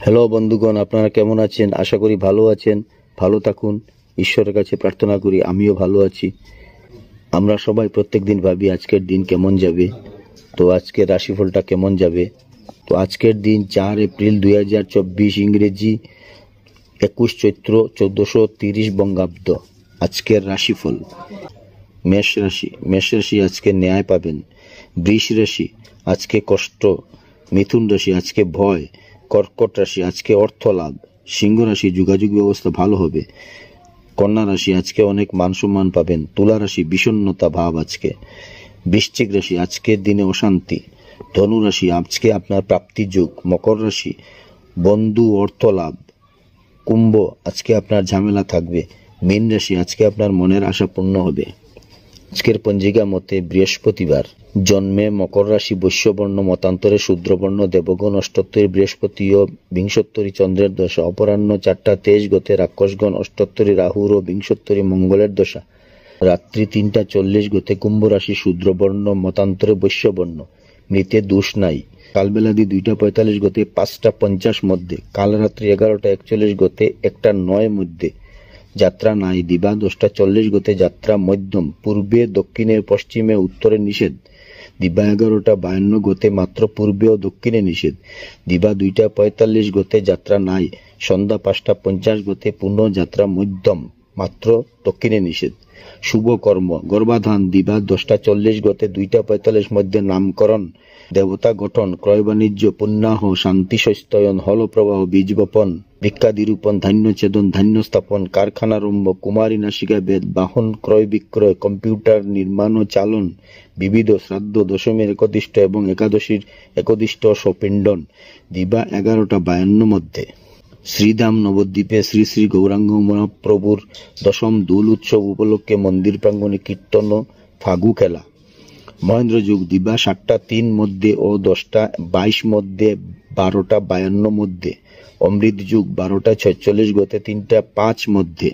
Hello বন্ধুগণ, আপনারা কেমন আছেন? আশা করি ভালো আছেন। ভালো থাকুন, ঈশ্বরের কাছে প্রার্থনা করি আমিও ভালো আছি। আমরা সবাই প্রত্যেক দিন ভাবি আজকের দিন কেমন যাবে, তো আজকের রাশিফলটা কেমন যাবে। তো আজকের দিন 4 এপ্রিল 2024, ইংরেজি 21 চৈত্র 1430 বঙ্গাব্দ। আজকের রাশিফল: মেষ রাশি। মেষ রাশি আজকে ন্যায় পাবেন। বৃষ রাশি আজকে কষ্ট। মিথুন রাশি আজকে ভয়। কর্কট রাশি আজকে অর্থ লাভ। সিংহ রাশি যোগাযোগ ব্যবস্থা ভালো হবে। কন্যা রাশি আজকে অনেক মান সম্মান পাবেন। তুলা রাশি বিষণ্ণতা ভাব আজকে। বৃশ্চিক রাশি আজকের দিনে অশান্তি। ধনু রাশি আজকে আপনার প্রাপ্তি যুগ। মকর রাশি বন্ধু অর্থ লাভ। কুম্ভ আজকে আপনার ঝামেলা থাকবে। মীন রাশি আজকে আপনার মনের আশা পূর্ণ হবে। আজকের পঞ্জিকা মতে বৃহস্পতিবার। জন্মে মকর রাশি বৈশ্যবর্ণ, মতান্তরে শূদ্রবর্ণ, দেবগণ অষ্টোত্তরী বৃহস্পতি ও বিংশোত্তরী চন্দ্রের দশা। অপরাহ্ন 4টা 23 গতে রাক্ষসগণ, অষ্টোত্তরী রাহুর ও বিংশোত্তরী মঙ্গলের দশা। রাত্রি 3টা 40 গতে কুম্ভ রাশি শূদ্রবর্ণ, মতান্তরে বৈশ্যবর্ণ। মৃতে দোষ নাই। কালবেলাদি 2টা 45 গতে 5টা 50 মধ্যে। কাল রাত্রি 11টা 41 গতে 1টা 9 মধ্যে। যাত্রা নাই। দিবা 10টা 40 গতে যাত্রা মধ্যম। পূর্বে, দক্ষিণে, পশ্চিমে, উত্তরে নিষেধ। দিবা 11টা 52 গতে মাত্র পূর্বে ও দক্ষিণে নিষেধ। দিবা 2টা 45 গতে যাত্রা নাই। সন্ধ্যা 5টা 50 গতে পুনঃ যাত্রা মধ্যম, মাত্র দক্ষিণে নিষেধ। শুভ কর্ম: গর্ভাধান। দিবা 10টা 40 গতে 2টা 45 মধ্যে নামকরণ, দেবতা গঠন, ক্রয় বাণিজ্য, পুণ্যাহ, শান্তি সস্তয়ন, হল প্রবাহ, বীজ বপন, ভিক্ষাদি রূপন, ধান্য ছেদন, ধান্য স্থাপন, কারখানারম্ভ, কুমারী নাসিকা বেদ, বাহন ক্রয় বিক্রয়, কম্পিউটার নির্মাণ ও চালন, বিবিধ শ্রাদ্ধ, দশমীর একদিষ্ট এবং একাদশীর একদিষ্ট সপিণ্ডন। দিবা 11টা 52 মধ্যে। শ্রীধাম নবদ্বীপে শ্রী শ্রী গৌরাঙ্গ মহাপ্রভুর দশম দোল উৎসব উপলক্ষে মন্দির প্রাঙ্গণে কীর্তন ও ফাগু খেলা। মহেন্দ্র যুগ: দিবা 7টা 3 মধ্যে ও 10টা 22 মধ্যে, 12টা 52 মধ্যে। অমৃত যুগ: 12টা 46 গতে 3টা 5 মধ্যে।